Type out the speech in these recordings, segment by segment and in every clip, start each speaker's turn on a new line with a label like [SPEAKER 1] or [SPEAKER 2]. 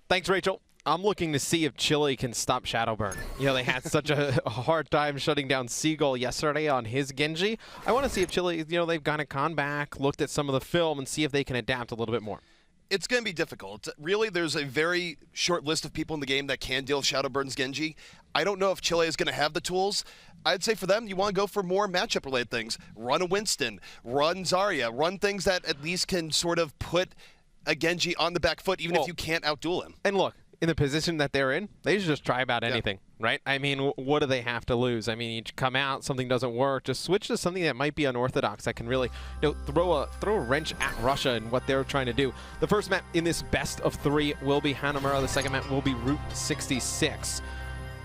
[SPEAKER 1] Thanks, Rachel. I'm looking to see if Chile can stop Shadowburn. You know, they had such a hard time shutting down Seagull yesterday on his Genji. I want to see if Chile, you know, they've kind of gone back, looked at some of the film, and see if they can adapt a little bit more.
[SPEAKER 2] It's going to be difficult. Really, there's a very short list of people in the game that can deal with Shadowburn's Genji. I don't know if Chile is going to have the tools. I'd say for them, you want to go for more matchup-related things. Run a Winston, run Zarya, run things that at least can sort of put a Genji on the back foot, even if you can't outduel him.
[SPEAKER 1] And look, in the position that they're in, they should just try about anything, right? I mean, what do they have to lose? I mean, you come out, something doesn't work, just switch to something that might be unorthodox that can really, you know, throw a wrench at Russia and what they're trying to do. The first map in this best of 3 will be Hanamura. The second map will be Route 66.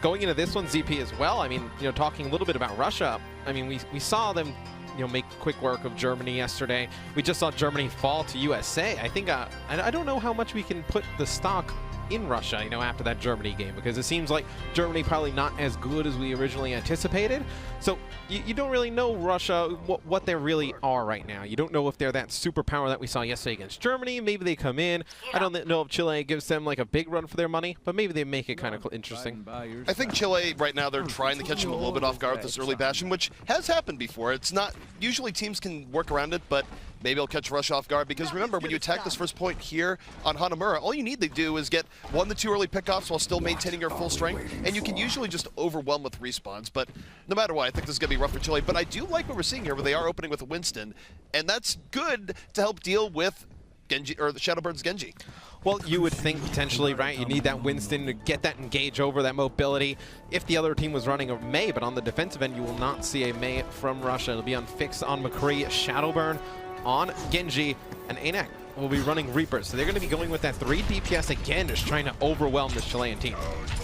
[SPEAKER 1] Going into this one, ZP as well. I mean, you know, talking a little bit about Russia. I mean, we saw them, you know, make quick work of Germany yesterday. We just saw Germany fall to USA. I think I don't know how much we can put the stock in Russia, you know, after that Germany game, because it seems like Germany probably not as good as we originally anticipated. So you don't really know Russia, what they really are right now. You don't know if they're that superpower that we saw yesterday against Germany. Maybe they come in. I don't know if Chile gives them like a big run for their money, but maybe they make it kind of interesting.
[SPEAKER 2] I think Chile right now, they're trying to catch them a little bit off guard with this early bastion, which has happened before. It's not, usually teams can work around it, but maybe it'll catch Russia off guard, because remember, when you attack this first point here on Hanamura, all you need to do is get 1 to 2 early pickoffs while still maintaining your full strength, and you can usually just overwhelm with respawns. But no matter what, I think this is going to be rough for Chile. But I do like what we're seeing here, where they are opening with a Winston, and that's good to help deal with Genji, or the Shadowburn's Genji.
[SPEAKER 1] Well, you would think potentially, right, you need that Winston to get that engage over, that mobility. If the other team was running a Mei, but on the defensive end, you will not see a Mei from Russia. It'll be on Fix, on McCree, Shadowburn on Genji, and ANAC will be running Reapers. So they're going to be going with that 3 DPS again, just trying to overwhelm this Chilean team.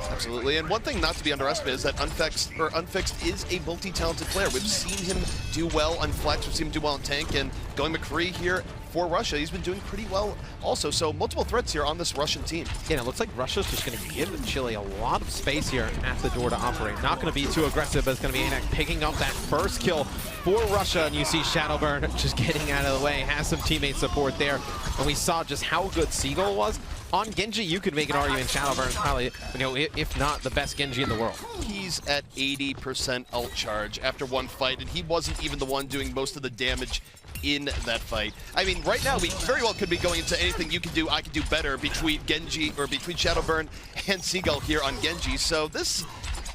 [SPEAKER 2] Absolutely, and one thing not to be underestimated is that Unfixed is a multi-talented player. We've seen him do well on Flex, we've seen him do well on Tank, and going McCree here for Russia, he's been doing pretty well also. So multiple threats here on this Russian team.
[SPEAKER 1] Yeah, it looks like Russia's just going to give Chile a lot of space here at the door to operate. Not going to be too aggressive, but it's going to be ANAC picking up that first kill for Russia, and you see Shadowburn just getting out of the way, has some teammate support there, and we saw just how good Seagull was. On Genji, you could make an argument Shadowburn is probably, you know, if not the best Genji in the world.
[SPEAKER 2] He's at 80% ult charge after one fight, and he wasn't even the one doing most of the damage in that fight. I mean, right now we very well could be going into anything you can do, I can do better between Genji, or between Shadowburn and Seagull here on Genji. So this,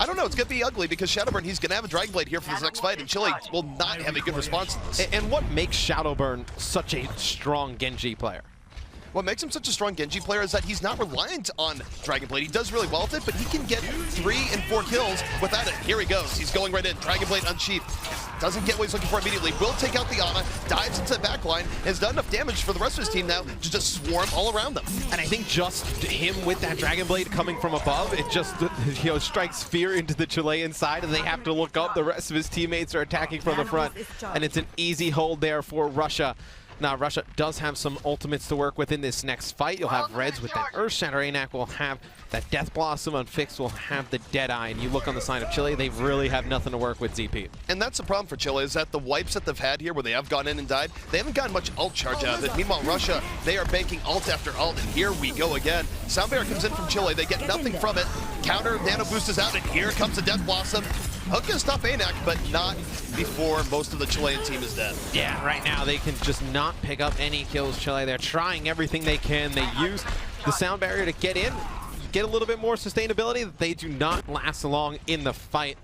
[SPEAKER 2] I don't know, it's going to be ugly, because Shadowburn, he's going to have a Dragon Blade here for this next fight, and Chile will not have a good response to this.
[SPEAKER 1] And what makes Shadowburn such a strong Genji player?
[SPEAKER 2] What makes him such a strong Genji player is that he's not reliant on Dragon Blade. He does really well with it, but he can get 3 and 4 kills without it. Here he goes. He's going right in. Dragon Blade unsheathed. Doesn't get what he's looking for immediately. Will take out the Ana, dives into the backline, has done enough damage for the rest of his team now to just swarm all around them.
[SPEAKER 1] And I think just him with that Dragon Blade coming from above, it just, you know, strikes fear into the Chilean side, and they have to look up. The rest of his teammates are attacking from the front, and it's an easy hold there for Russia. Now, Russia does have some ultimates to work with in this next fight. You'll have Reds with that Earth Shatter. ANAC will have that Death Blossom. On Fix will have the Deadeye. And you look on the side of Chile, they really have nothing to work with ZP.
[SPEAKER 2] And that's the problem for Chile, is that the wipes that they've had here, where they have gone in and died, they haven't gotten much ult charge out of it. Meanwhile, Russia, they are banking ult after ult, and here we go again. Sound Barrier comes in from Chile. They get nothing from it. Counter, Nano Boost is out, and here comes the Death Blossom. Hook can stop ANAC, but not before most of the Chilean team is dead.
[SPEAKER 1] Yeah, right now they can just not pick up any kills, Chile. They're trying everything they can. They use the Sound Barrier to get in, get a little bit more sustainability. They do not last long in the fight.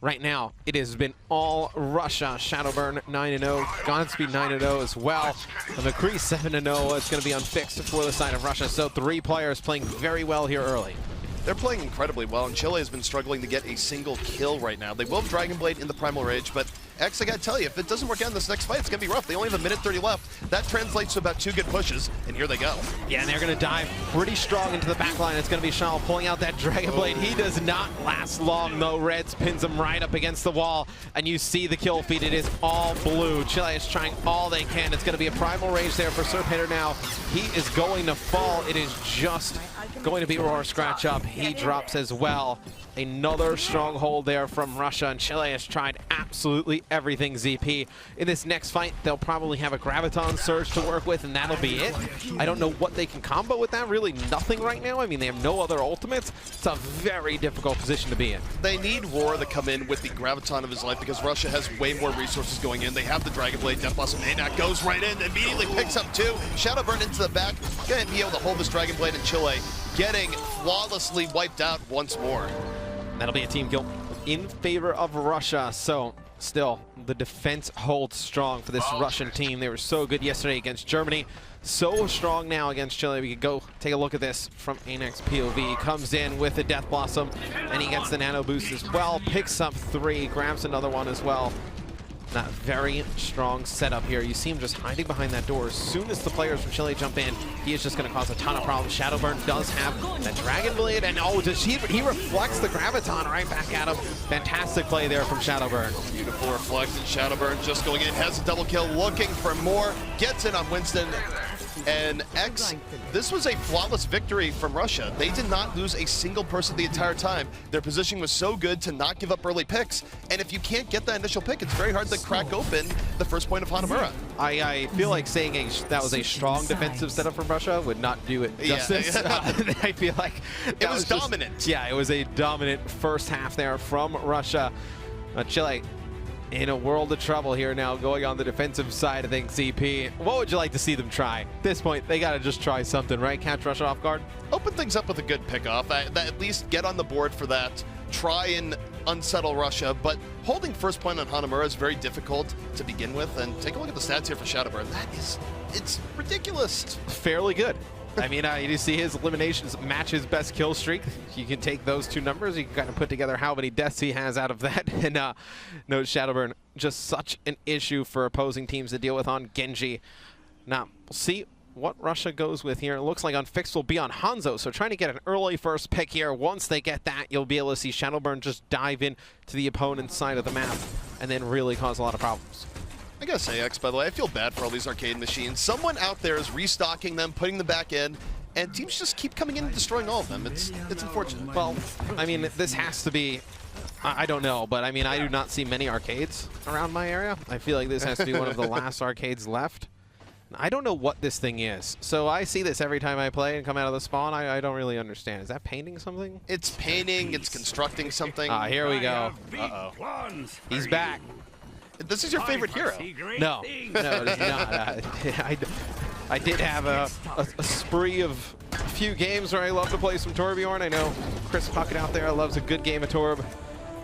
[SPEAKER 1] Right now, it has been all Russia. Shadowburn 9-0, Godspeed 9-0 as well. And McCree 7-0. It's going to be unfixed for the side of Russia. So 3 players playing very well here early.
[SPEAKER 2] They're playing incredibly well, and Chile has been struggling to get a single kill right now. They will have Dragon Blade in the Primal Rage, but X, I gotta tell you, if it doesn't work out in this next fight, it's gonna be rough. They only have 1:30 left. That translates to about 2 good pushes, and here they go.
[SPEAKER 1] Yeah, and they're gonna dive pretty strong into the backline. It's gonna be Shal pulling out that Dragon Blade. He does not last long, though. Reds pins him right up against the wall, and you see the kill feed. It is all blue. Chile is trying all they can. It's gonna be a Primal Rage there for Serpater now. He is going to fall. It is just going to be Roar scratch up. He drops as well. Another stronghold there from Russia, and Chile has tried absolutely everything ZP. In this next fight, they'll probably have a Graviton Surge to work with, and that'll be it. I don't know what they can combo with that. Really nothing right now. I mean, they have no other ultimates. It's a very difficult position to be in.
[SPEAKER 2] They need Roar to come in with the Graviton of his life because Russia has way more resources going in. They have the Dragon Blade, Death Blossom, Anak goes right in, immediately picks up two. Shadowburn into the back, gonna be able to hold this Dragon Blade in Chile, getting flawlessly wiped out once more.
[SPEAKER 1] That'll be a team kill in favor of Russia. So still, the defense holds strong for this Russian team. They were so good yesterday against Germany. So strong now against Chile. We could go take a look at this from Anak's POV. Comes in with the Death Blossom, and he gets the Nano Boost as well. Picks up 3, grabs another one as well. That very strong setup here. You see him just hiding behind that door. As soon as the players from Chile jump in, he is just going to cause a ton of problems. Shadowburn does have that Dragon Blade, and oh, he reflects the Graviton right back at him. Fantastic play there from Shadowburn.
[SPEAKER 2] Beautiful reflected. Shadowburn just going in, has a double kill, looking for more, gets in on Winston. And X, this was a flawless victory from Russia. They did not lose a single person the entire time. Their positioning was so good to not give up early picks. And if you can't get that initial pick, it's very hard to crack open the first point of Hanamura.
[SPEAKER 1] I feel like saying that was a strong defensive setup from Russia would not do it justice. Yeah. I feel like
[SPEAKER 2] it was dominant.
[SPEAKER 1] Yeah, it was a dominant first half there from Russia. Chile in a world of trouble here now, going on the defensive side of things. CP, what would you like to see them try? At this point, they got to just try something, right? Catch Russia off guard?
[SPEAKER 2] Open things up with a good pickoff. At least get on the board for that. Try and unsettle Russia, but holding first point on Hanamura is very difficult to begin with. And take a look at the stats here for Shadowburn. It's ridiculous.
[SPEAKER 1] Fairly good. I mean, you see his eliminations match his best kill streak. You can take those two numbers. You can kind of put together how many deaths he has out of that. And no, Shadowburn, just such an issue for opposing teams to deal with on Genji. Now, we'll see what Russia goes with here. It looks like Unfixed will be on Hanzo, so trying to get an early first pick here. Once they get that, you'll be able to see Shadowburn just dive in to the opponent's side of the map and then really cause a lot of problems.
[SPEAKER 2] I gotta say, X, by the way, I feel bad for all these arcade machines. Someone out there is restocking them, putting them back in, and teams just keep coming in and destroying all of them. It's unfortunate.
[SPEAKER 1] Well, I mean, this has to be, I don't know, but I mean, I do not see many arcades around my area. I feel like this has to be one of the last arcades left. I don't know what this thing is. So I see this every time I play and come out of the spawn. I don't really understand. Is that painting something?
[SPEAKER 2] It's painting, it's constructing something.
[SPEAKER 1] Here we go.
[SPEAKER 2] Uh-oh.
[SPEAKER 1] He's back.
[SPEAKER 2] This is your favorite hero.
[SPEAKER 1] No, it is not. I did have a spree of a few games where I love to play some Torbjorn. I know Chris Puckett out there loves a good game of Torb.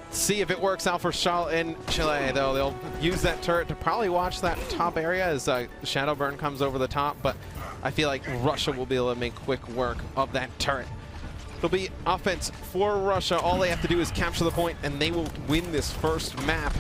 [SPEAKER 1] See if it works out for Charlotte in Chile, though. They'll use that turret to probably watch that top area as Shadowburn comes over the top, but I feel like Russia will be able to make quick work of that turret. It'll be offense for Russia. All they have to do is capture the point, and they will win this first map.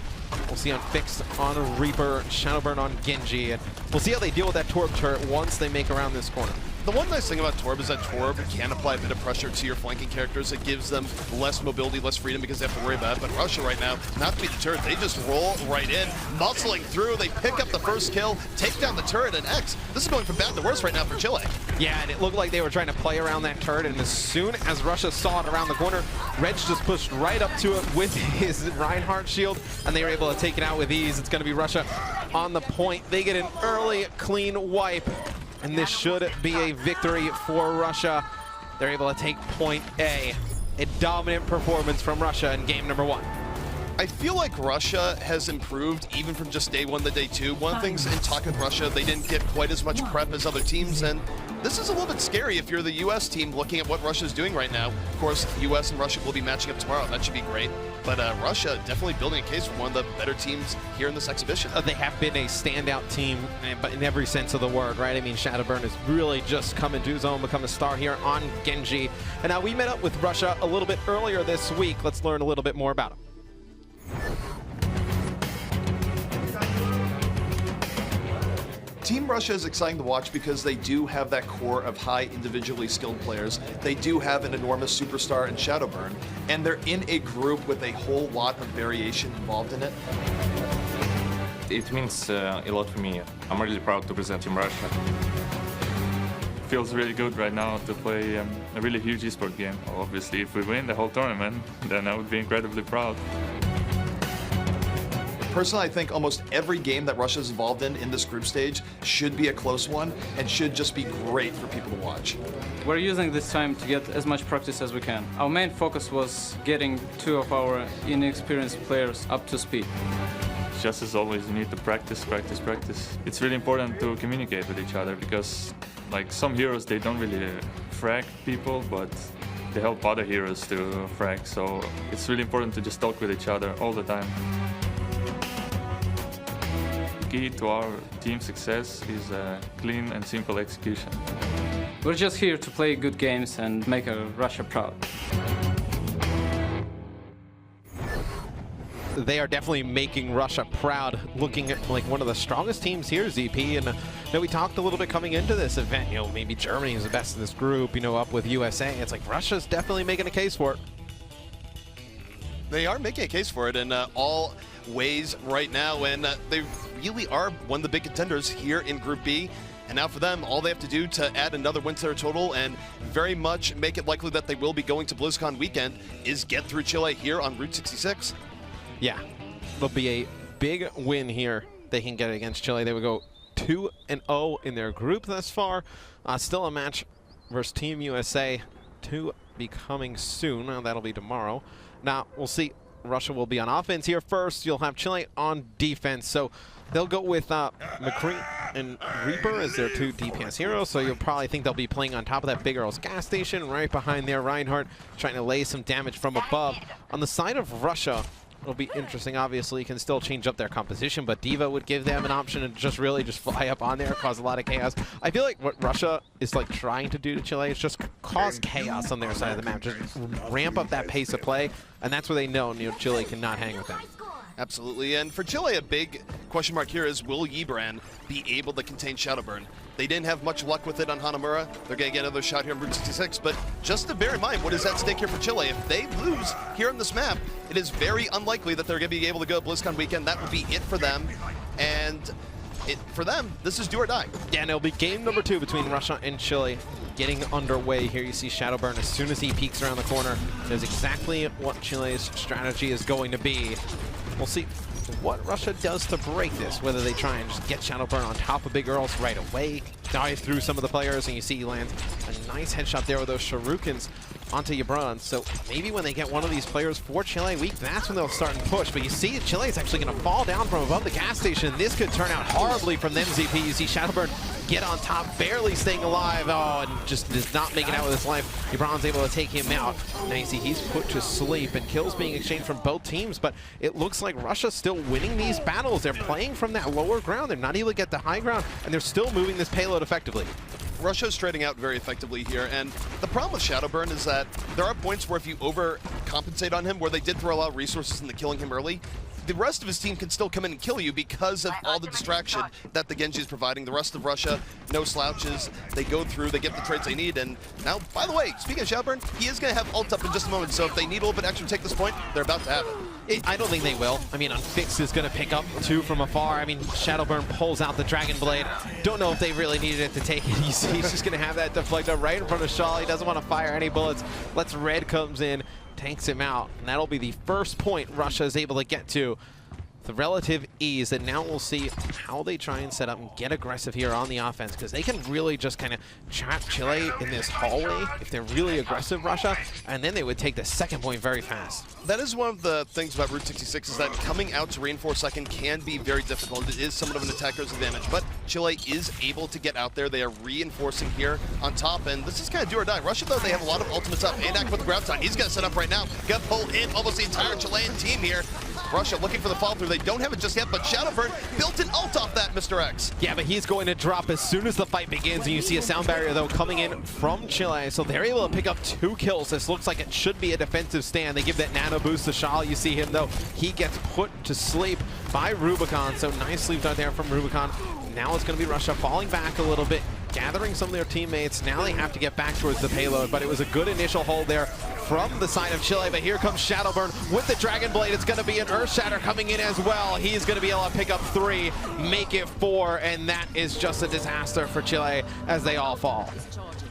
[SPEAKER 1] We'll see Unfixed on Reaper, Shadowburn on Genji, and we'll see how they deal with that Torb turret once they make around this corner.
[SPEAKER 2] The one nice thing about Torb is that Torb can apply a bit of pressure to your flanking characters. It gives them less mobility, less freedom because they have to worry about it. But Russia right now, not to be deterred, they just roll right in, muscling through. They pick up the first kill, take down the turret, and X. This is going from bad to worse right now for Chile.
[SPEAKER 1] Yeah, and it looked like they were trying to play around that turret, and as soon as Russia saw it around the corner, Reg just pushed right up to it with his Reinhardt shield, and they were able to take it out with ease. It's going to be Russia on the point. They get an early, clean wipe. And this should be a victory for Russia. They're able to take point A. A dominant performance from Russia in game number 1.
[SPEAKER 2] I feel like Russia has improved even from just day 1 to day 2. One of the things in talking with Russia, they didn't get quite as much prep as other teams, and this is a little bit scary if you're the U.S. team looking at what Russia's doing right now. Of course, U.S. and Russia will be matching up tomorrow. That should be great. But Russia definitely building a case for one of the better teams here in this exhibition.
[SPEAKER 1] They have been a standout team, but in every sense of the word, right? I mean, Shadowburn has really just come into his own, become a star here on Genji. And now we met up with Russia a little bit earlier this week. Let's learn a little bit more about them.
[SPEAKER 2] Team Russia is exciting to watch because they do have that core of high individually skilled players. They do have an enormous superstar in Shadowburn, and they're in a group with a whole lot of variation involved in it.
[SPEAKER 3] It means a lot for me. I'm really proud to present Team Russia. feels really good right now to play a really huge esport game. Obviously, if we win the whole tournament, then I would be incredibly proud.
[SPEAKER 2] Personally, I think almost every game that Russia's involved in this group stage should be a close one and should just be great for people to watch.
[SPEAKER 4] We're using this time to get as much practice as we can. Our main focus was getting 2 of our inexperienced players up to speed.
[SPEAKER 3] Just as always, you need to practice, practice, practice. It's really important to communicate with each other because, like, some heroes, they don't really frag people, but they help other heroes to frag. So it's really important to just talk with each other all the time. Key to our team success is clean and simple execution.
[SPEAKER 4] We're just here to play good games and make Russia proud.
[SPEAKER 1] They are definitely making Russia proud, looking at like one of the strongest teams here, ZP. And we talked a little bit coming into this event, maybe Germany is the best in this group, up with USA. It's like Russia's definitely making a case for it.
[SPEAKER 2] They are making a case for it in all ways right now, and they really are one of the big contenders here in Group B. And now for them, all they have to do to add another win to their total and very much make it likely that they will be going to BlizzCon weekend is get through Chile here on Route 66.
[SPEAKER 1] Yeah, it'll be a big win here. They can get it against Chile. They would go 2-0 in their group thus far. Still a match versus Team USA to be coming soon. That'll be tomorrow. Now, we'll see. Russia will be on offense here first. You'll have Chile on defense. So they'll go with McCree and Reaper as their 2 DPS heroes. So you'll probably think they'll be playing on top of that Big Earl's gas station right behind there. Reinhardt trying to lay some damage from above. On the side of Russia, it'll be interesting. Obviously, you can still change up their composition, but Diva would give them an option to just really fly up on there, cause a lot of chaos. I feel like what Russia is like trying to do to Chile is just cause chaos on their side of the map, just ramp up that pace of play, and that's where they know Chile cannot hang with them.
[SPEAKER 2] Absolutely, and for Chile, a big question mark here is, will Yibran be able to contain Shadowburn? They didn't have much luck with it on Hanamura. They're going to get another shot here on Route 66, but just to bear in mind what is at stake here for Chile. If they lose here on this map, it is very unlikely that they're going to be able to go BlizzCon weekend. That would be it for them, and for them, this is do or die.
[SPEAKER 1] Yeah, and it'll be game number 2 between Russia and Chile getting underway here. You see Shadowburn, as soon as he peeks around the corner, knows exactly what Chile's strategy is going to be. We'll see what Russia does to break this, whether they try and just get Shadowburn on top of Big Earls right away, dive through some of the players, and you see he lands a nice headshot there with those shurikens onto Yibran. So maybe when they get one of these players for Chile weak, that's when they'll start and push. But you see Chile is actually going to fall down from above the gas station. This could turn out horribly from them, ZP. You see Shadowburn get on top, barely staying alive. Oh, and just does not make it out with his life. Yibran's able to take him out. Now you see he's put to sleep, and kills being exchanged from both teams. But it looks like Russia's still winning these battles. They're playing from that lower ground. They're not able to get the high ground, and they're still moving this payload effectively.
[SPEAKER 2] Russia's trading out very effectively here, and the problem with Shadowburn is that there are points where if you overcompensate on him, where they did throw a lot of resources into killing him early, the rest of his team can still come in and kill you because of all the distraction that the Genji is providing. The rest of Russia, no slouches. They go through, they get the trades they need, and now, by the way, speaking of Shadowburn, he is going to have ult up in just a moment, so if they need a little bit extra to take this point, they're about to have it.
[SPEAKER 1] I don't think they will. I mean, Unfix is going to pick up 2 from afar. I mean, Shadowburn pulls out the Dragon Blade. Don't know if they really needed it to take it. You see, he's just going to have that deflector right in front of Shaw. He doesn't want to fire any bullets. Lets Red comes in, tanks him out, and that'll be the first point Russia is able to get to. The relative ease, and now we'll see how they try and set up and get aggressive here on the offense, because they can really just kind of trap Chile in this hallway if they're really aggressive, Russia, and then they would take the second point very fast.
[SPEAKER 2] That is one of the things about Route 66 is that coming out to reinforce second can be very difficult. It is somewhat of an attacker's advantage, but Chile is able to get out there. They are reinforcing here on top, and this is kind of do or die. Russia, though, they have a lot of ultimates up. Anak with the ground time. He's going to set up right now. Got to pull in almost the entire Chilean team here. Russia looking for the fall through. They don't have it just yet, but Shadowburn built an ult off that, Mr. X.
[SPEAKER 1] Yeah, but he's going to drop as soon as the fight begins, and you see a sound barrier, though, coming in from Chile, so they're able to pick up 2 kills. This looks like it should be a defensive stand. They give that nano boost to Shah. You see him, though. He gets put to sleep by Rubicon, so nice sleep dart there from Rubicon. Now it's going to be Russia falling back a little bit, gathering some of their teammates. Now they have to get back towards the payload, but it was a good initial hold there from the side of Chile, but here comes Shadowburn with the Dragon Blade. It's going to be an Earthshatter coming in as well. He's going to be able to pick up 3, make it 4, and that is just a disaster for Chile as they all fall.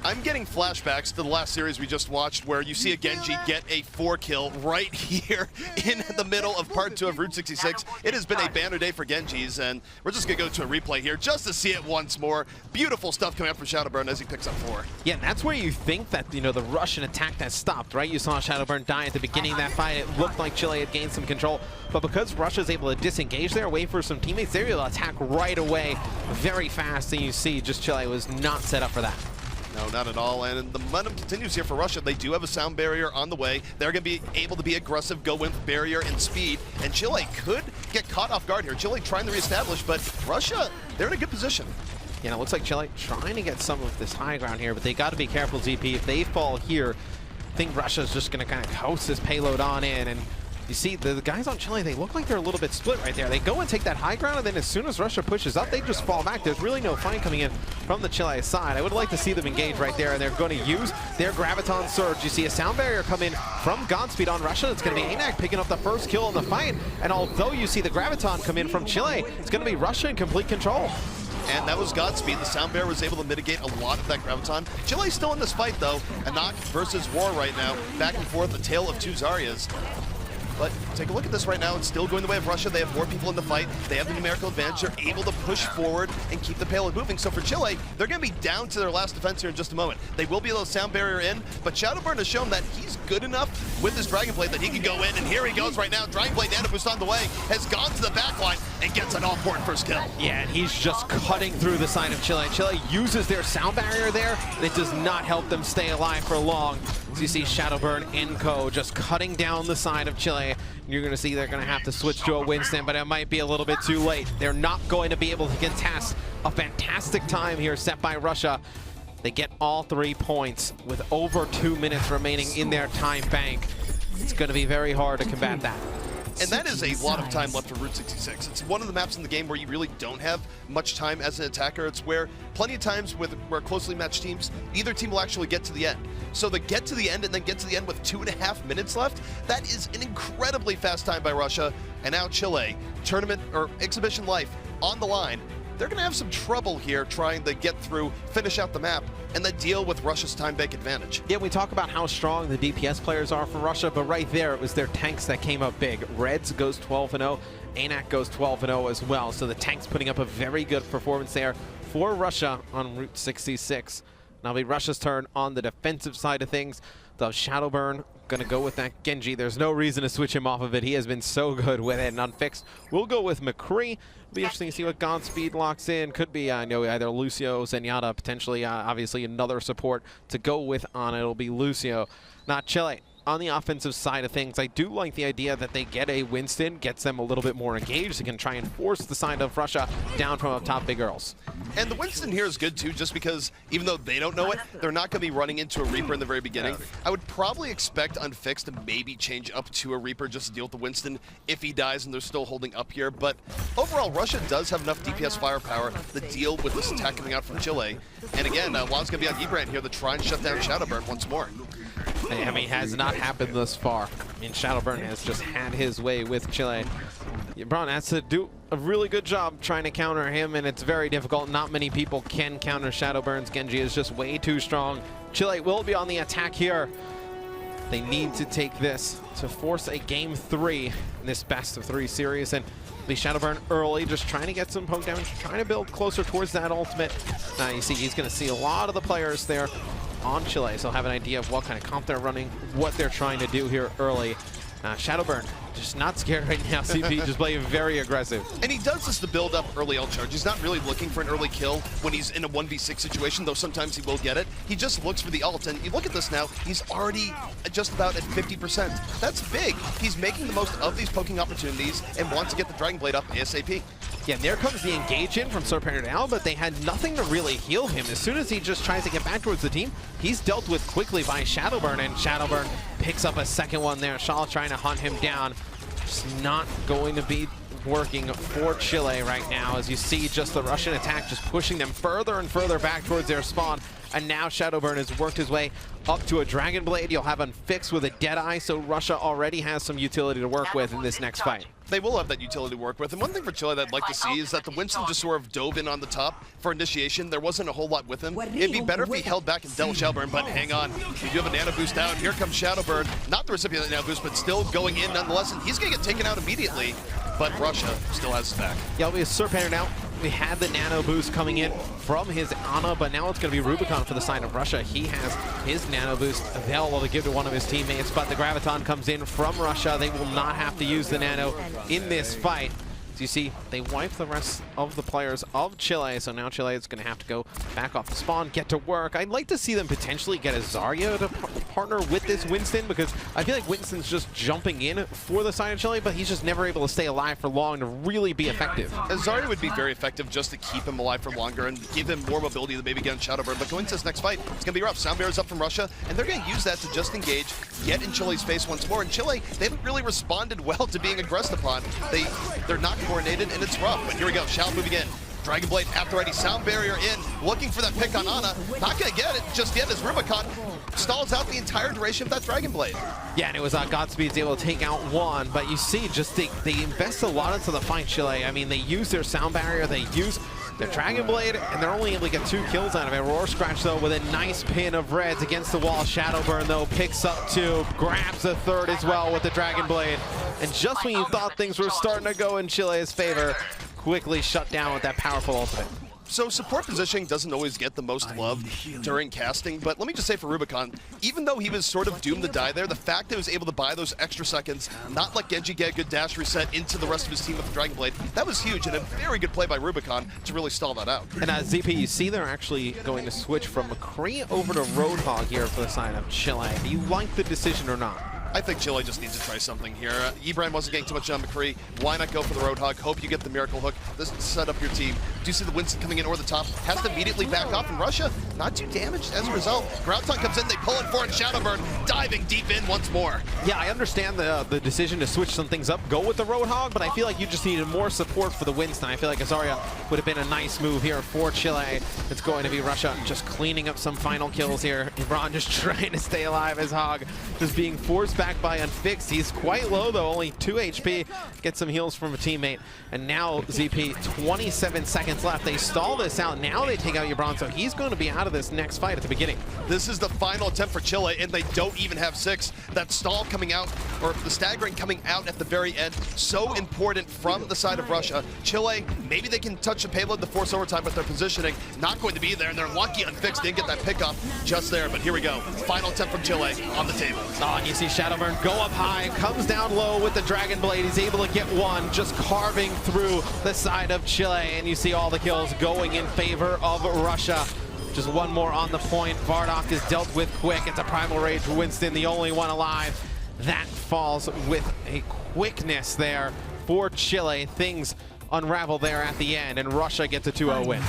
[SPEAKER 2] I'm getting flashbacks to the last series we just watched where you see a Genji get a 4-kill right here in the middle of part 2 of Route 66. It has been a banner day for Genjis, and we're just going to go to a replay here just to see it once more. Beautiful stuff coming out from Shadowburn as he picks up 4.
[SPEAKER 1] Yeah, and that's where you think that, the Russian attack that stopped, right? You saw Shadowburn die at the beginning of that fight. It looked like Chile had gained some control, but because Russia's able to disengage there, wait for some teammates, they're able to attack right away very fast, and you see just Chile was not set up for that.
[SPEAKER 2] No, not at all, and the momentum continues here for Russia. They do have a sound barrier on the way. They're going to be able to be aggressive, go in with barrier and speed, and Chile could get caught off guard here. Chile trying to reestablish, but Russia, they're in a good position.
[SPEAKER 1] Yeah, it looks like Chile trying to get some of this high ground here, but they got to be careful, ZP. If they fall here, I think Russia's just going to kind of coast this payload on in, and you see the guys on Chile, they look like they're a little bit split right there. They go and take that high ground, and then as soon as Russia pushes up, they just fall back. There's really no fight coming in from the Chile side. I would like to see them engage right there, and they're going to use their Graviton Surge. You see a sound barrier come in from Godspeed on Russia. It's going to be ANAC picking up the first kill in the fight, and although you see the Graviton come in from Chile, it's going to be Russia in complete control.
[SPEAKER 2] And that was Godspeed. The sound bear was able to mitigate a lot of that Graviton. Chile's still in this fight, though. ANAC versus War right now. Back and forth, a tale of 2 Zaryas. But take a look at this right now. It's still going the way of Russia. They have more people in the fight. They have the numerical advantage. They're able to push forward and keep the payload moving. So for Chile, they're going to be down to their last defense here in just a moment. They will be able to sound barrier in, but Shadowburn has shown that he's good enough with his Dragon Blade that he can go in, and here he goes right now. Dragon Blade Nanoboost on the way, has gone to the back line and gets an all-important first kill.
[SPEAKER 1] Yeah, and he's just cutting through the side of Chile. Chile uses their sound barrier there. It does not help them stay alive for long. As you see Shadowburn and Co. just cutting down the side of Chile. You're going to see they're going to have to switch to a Winston, but it might be a little bit too late. They're not going to be able to contest a fantastic time here set by Russia. They get all 3 points with over 2 minutes remaining in their time bank. It's going to be very hard to combat that.
[SPEAKER 2] And that is a lot of time left for Route 66. It's one of the maps in the game where you really don't have much time as an attacker. It's where plenty of times where closely matched teams, either team will actually get to the end. So the get to the end and then get to the end with 2.5 minutes left, that is an incredibly fast time by Russia. And now Chile, tournament or exhibition life on the line. They're going to have some trouble here trying to get through, finish out the map, and then deal with Russia's time bank advantage.
[SPEAKER 1] Yeah, we talk about how strong the DPS players are for Russia, but right there, it was their tanks that came up big. Reds goes 12-0, ANAC goes 12-0 as well, so the tanks putting up a very good performance there for Russia on Route 66. Now it'll be Russia's turn on the defensive side of things. The Shadowburn gonna go with that Genji. There's no reason to switch him off of it. He has been so good with it. And Unfixed, we'll go with McCree. It'll be interesting to see what Godspeed locks in. Could be, I know, either Lucio, Zenyatta, potentially, obviously another support to go with on it. It'll be Lucio, not Chile. On the offensive side of things, I do like the idea that they get a Winston, gets them a little bit more engaged. They can try and force the side of Russia down from up top, Big Earls.
[SPEAKER 2] And the Winston here is good too, just because even though they don't know it, they're not going to be running into a Reaper in the very beginning. I would probably expect Unfixed to maybe change up to a Reaper just to deal with the Winston if he dies and they're still holding up here. But overall, Russia does have enough DPS firepower to deal with this attack coming out from Chile. And again, Juan's going to be on Ebrand here to try and shut down Shadowburn once more.
[SPEAKER 1] I mean, it has not happened thus far. I mean, Shadowburn has just had his way with Chile. Braun has to do a really good job trying to counter him, and it's very difficult. Not many people can counter Shadowburn's. Genji is just way too strong. Chile will be on the attack here. They need to take this to force a game 3 in this best of 3 series, and be Shadowburn early, just trying to get some poke damage, trying to build closer towards that ultimate. Now you see he's going to see a lot of the players there on Chile, so he'll have an idea of what kind of comp they're running, what they're trying to do here early. Shadowburn, just not scared right now. CP just playing very aggressive.
[SPEAKER 2] And he does this to build up early ult charge. He's not really looking for an early kill when he's in a 1v6 situation, though sometimes he will get it. He just looks for the ult, and you look at this now, he's already just about at 50%. That's big. He's making the most of these poking opportunities and wants to get the Dragon Blade up ASAP.
[SPEAKER 1] Yeah, and there comes the engage in from Serpent now, but they had nothing to really heal him. As soon as he just tries to get back towards the team, he's dealt with quickly by Shadowburn, and Shadowburn picks up a second one there. Shaw trying to hunt him down. Just not going to be working for Chile right now, as you see just the Russian attack just pushing them further and further back towards their spawn. And now Shadowburn has worked his way up to a Dragon Blade. You'll have Unfixed with a Deadeye, so Russia already has some utility to work with in this next fight.
[SPEAKER 2] They will have that utility to work with. And one thing for Chile that I'd like to see is that the Winston just sort of dove in on the top for initiation. There wasn't a whole lot with him. It'd be better if he held back and dealt Shadowburn, but hang on. We do have a nano boost down. Here comes Shadowburn. Not the recipient of the nano boost, but still going in nonetheless. And he's going to get taken out immediately. But Russia still has his back.
[SPEAKER 1] Yeah, we have Serpander now. We had the nano boost coming in from his Ana, but now it's going to be Rubicon for the side of Russia. He has his nano boost available to give to one of his teammates, but the Graviton comes in from Russia. They will not have to use the nano in this fight. As you see, they wipe the rest of the players of Chile, so now Chile is going to have to go back off the spawn, get to work. I'd like to see them potentially get a Zarya to partner with this Winston, because I feel like Winston's just jumping in for the side of Chile, but he's just never able to stay alive for long to really be effective.
[SPEAKER 2] Zarya would be very effective just to keep him alive for longer and give him more mobility to maybe get on Shadowburn. But going into this next fight, it's going to be rough. Sound Barrier's up from Russia, and they're going to use that to just engage, get in Chile's face once more. And Chile, they haven't really responded well to being aggressed upon. They're not coordinated, and it's rough. But here we go. Shao moving in. Dragon Blade after ready. Sound Barrier in. Looking for that pick on Ana. Not going to get it just yet as Rubicon stalls out the entire duration of that Dragon Blade.
[SPEAKER 1] Yeah, and it was Godspeed's able to take out one, but you see just they invest a lot into the fight, Chile. I mean, they use their Sound Barrier, they use their Dragon Blade, and they're only able to get 2 kills out of it. Roar Scratch, though, with a nice pin of Reds against the wall. Shadowburn, though, picks up 2, grabs a 3rd as well with the Dragon Blade. And just when you thought things were starting to go in Chile's favor, quickly shut down with that powerful ultimate.
[SPEAKER 2] So support positioning doesn't always get the most love during casting, but let me just say for Rubicon, even though he was sort of doomed to die there, the fact that he was able to buy those extra seconds, not let Genji get a good dash reset into the rest of his team with the Dragon Blade, that was huge, and a very good play by Rubicon to really stall that out.
[SPEAKER 1] And ZP, you see they're actually going to switch from McCree over to Roadhog here for the side of Chile. Do you like the decision or not?
[SPEAKER 2] I think Chile just needs to try something here. Ibrahim wasn't getting too much on McCree. Why not go for the Roadhog? Hope you get the Miracle Hook. This set up your team. Do you see the Winston coming in over the top? Has to immediately back off in Russia. Not too damaged as a result. Graviton comes in, they pull it for it. Shadowburn diving deep in once more. Yeah,
[SPEAKER 1] I understand the decision to switch some things up, go with the Roadhog, but I feel like you just needed more support for the Winston. I feel like Zarya would have been a nice move here for Chile. It's going to be Russia just cleaning up some final kills here. Ibran just trying to stay alive as Hog just being forced back by Unfixed. He's quite low though, only 2 HP. Get some heals from a teammate. And now ZP, 27 seconds left. They stall this out. Now they take out Ibran, so he's going to be out of this next fight at the beginning.
[SPEAKER 2] This is the final attempt for Chile, and they don't even have 6. That stall coming out, or the staggering coming out at the very end, so important from the side of Russia. Chile, maybe they can touch the payload to force overtime, but their positioning not going to be there, and they're lucky Unfixed didn't get that pickoff just there. But here we go. Final attempt from Chile on the table.
[SPEAKER 1] Oh, and you see Shadowburn go up high, comes down low with the Dragon Blade. He's able to get one, just carving through the side of Chile, and you see all the kills going in favor of Russia. Just one more on the point. Vardok is dealt with quick. It's a Primal Rage for Winston, the only one alive. That falls with a quickness there for Chile. Things unravel there at the end, and Russia gets a 2-0 win.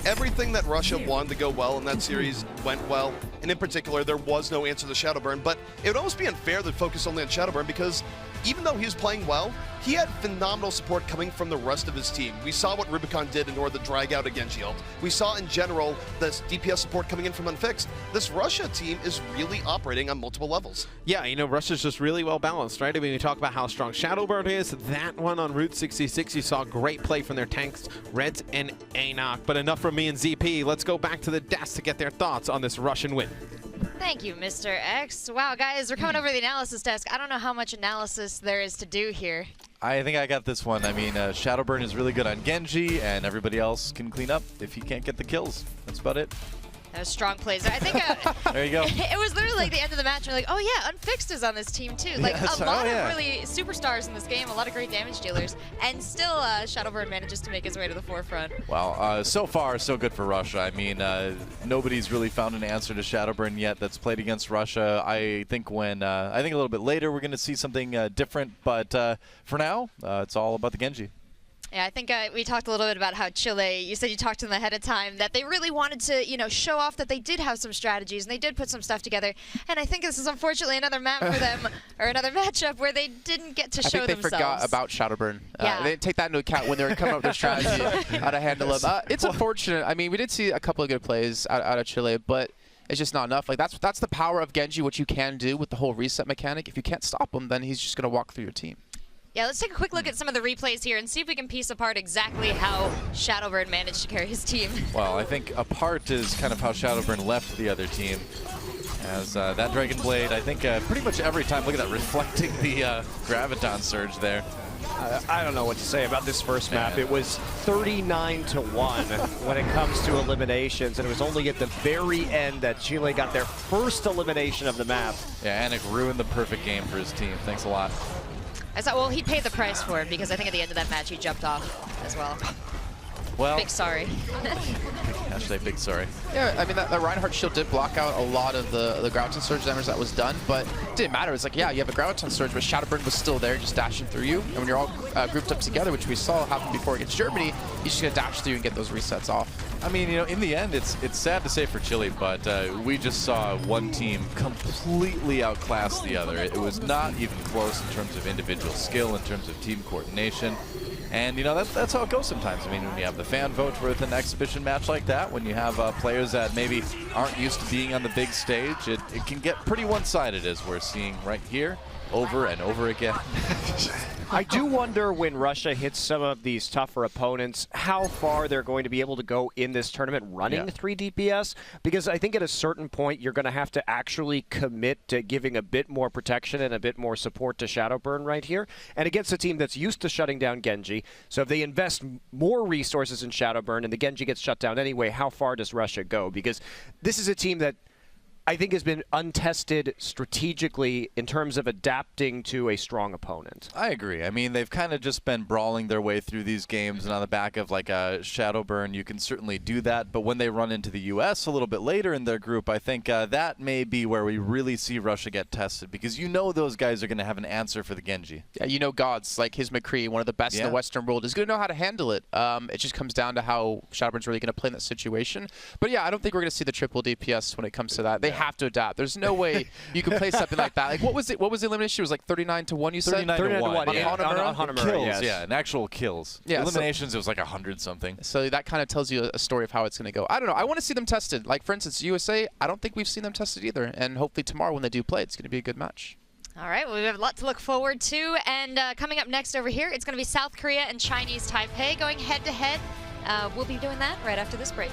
[SPEAKER 2] Everything that Russia wanted to go well in that series went well, and in particular, there was no answer to Shadowburn, but it would almost be unfair to focus only on Shadowburn because even though he was playing well, he had phenomenal support coming from the rest of his team. We saw what Rubicon did in order to drag out a Genji ult. We saw in general this DPS support coming in from Unfixed. This Russia team is really operating on multiple levels.
[SPEAKER 1] Yeah, you know, Russia's just really well balanced, right? I mean, we talk about how strong Shadowburn is. That one on Route 66, you saw great play from their tanks, Reds and Anok. But enough from me and ZP. Let's go back to the desk to get their thoughts on this Russian win.
[SPEAKER 5] Thank you, Mr. X. Wow, guys, we're coming over to the analysis desk. I don't know how much analysis there is to do here.
[SPEAKER 6] I think I got this one. I mean, Shadowburn is really good on Genji, and everybody else can clean up if he can't get the kills. That's about it.
[SPEAKER 5] That was strong plays. I think
[SPEAKER 6] there you go.
[SPEAKER 5] It was literally like the end of the match. We're like, oh yeah, Unfixed is on this team too. Like
[SPEAKER 6] yeah,
[SPEAKER 5] a lot of really superstars in this game, a lot of great damage dealers, and still Shadowburn manages to make his way to the forefront.
[SPEAKER 6] Well, so far so good for Russia. I mean, nobody's really found an answer to Shadowburn yet that's played against Russia. I think a little bit later we're going to see something different, but for now, it's all about the Genji.
[SPEAKER 5] Yeah, I think we talked a little bit about how Chile, you said you talked to them ahead of time, that they really wanted to, you know, show off that they did have some strategies and they did put some stuff together. And I think this is unfortunately another map for them, or another matchup where they didn't get to show themselves.
[SPEAKER 7] I think they forgot about Shadowburn.
[SPEAKER 5] Yeah.
[SPEAKER 7] They didn't take that into account when they were coming up with their strategy, how to handle them. It's unfortunate. I mean, we did see a couple of good plays out of Chile, but it's just not enough. Like that's the power of Genji, what you can do with the whole reset mechanic. If you can't stop him, then he's just going to walk through your team.
[SPEAKER 5] Yeah, let's take a quick look at some of the replays here and see if we can piece apart exactly how Shadowburn managed to carry his team.
[SPEAKER 6] Well, I think a part is kind of how Shadowburn left the other team. As that Dragon Blade, I think pretty much every time, look at that, reflecting the Graviton Surge there.
[SPEAKER 8] I don't know what to say about this first map. It was 39-1 when it comes to eliminations, and it was only at the very end that Chile got their first elimination of the map.
[SPEAKER 6] Yeah, Anik ruined the perfect game for his team. Thanks a lot.
[SPEAKER 5] I thought, well, he paid the price for it because I think at the end of that match he jumped off as well.
[SPEAKER 6] Well,
[SPEAKER 5] Big sorry.
[SPEAKER 6] Actually, big sorry.
[SPEAKER 7] Yeah, I mean, that Reinhardt shield did block out a lot of the Graviton Surge damage that was done, but it didn't matter. It's like, yeah, you have a Graviton Surge, but Shadowburn was still there, just dashing through you. And when you're all grouped up together, which we saw happen before against Germany, you just gonna dash through and get those resets off.
[SPEAKER 6] I mean, you know, in the end, it's sad to say for Chile, but we just saw one team completely outclass the other. It was not even close in terms of individual skill, in terms of team coordination. And, you know, that's how it goes sometimes. I mean, when you have the fan vote with an exhibition match like that, when you have players that maybe aren't used to being on the big stage, it can get pretty one-sided, as we're seeing right here over and over again.
[SPEAKER 8] I do wonder when Russia hits some of these tougher opponents, how far they're going to be able to go in this tournament running 3 DPS, because I think at a certain point you're going to have to actually commit to giving a bit more protection and a bit more support to Shadowburn right here, and against a team that's used to shutting down Genji. So if they invest more resources in Shadowburn and the Genji gets shut down anyway, how far does Russia go? Because this is a team that I think has been untested strategically in terms of adapting to a strong opponent.
[SPEAKER 6] I agree. I mean, they've kind of just been brawling their way through these games, and on the back of like a Shadowburn, you can certainly do that. But when they run into the U.S. a little bit later in their group, I think that may be where we really see Russia get tested, because you know those guys are going to have an answer for the Genji.
[SPEAKER 7] Yeah, you know Gods, like his McCree, one of the best in the Western world, is going to know how to handle it. It just comes down to how Shadowburn's really going to play in that situation. But yeah, I don't think we're going to see the triple DPS when it comes to that. They have to adapt. There's no way you can play something like that. Like, what was it? What was the elimination? It was like 39-1. You said
[SPEAKER 6] 39-1.
[SPEAKER 8] Yeah.
[SPEAKER 6] On
[SPEAKER 8] Hanamura,
[SPEAKER 6] kills,
[SPEAKER 8] yes.
[SPEAKER 6] yeah, and actual kills.
[SPEAKER 7] Yeah,
[SPEAKER 6] Eliminations, it was like 100 something.
[SPEAKER 7] So that kind of tells you a story of how it's going to go. I don't know. I want to see them tested. Like, for instance, USA, I don't think we've seen them tested either. And hopefully tomorrow when they do play, it's going to be a good match.
[SPEAKER 5] All right, well, we have a lot to look forward to. And coming up next over here, it's going to be South Korea and Chinese Taipei going head-to-head. We'll be doing that right after this break.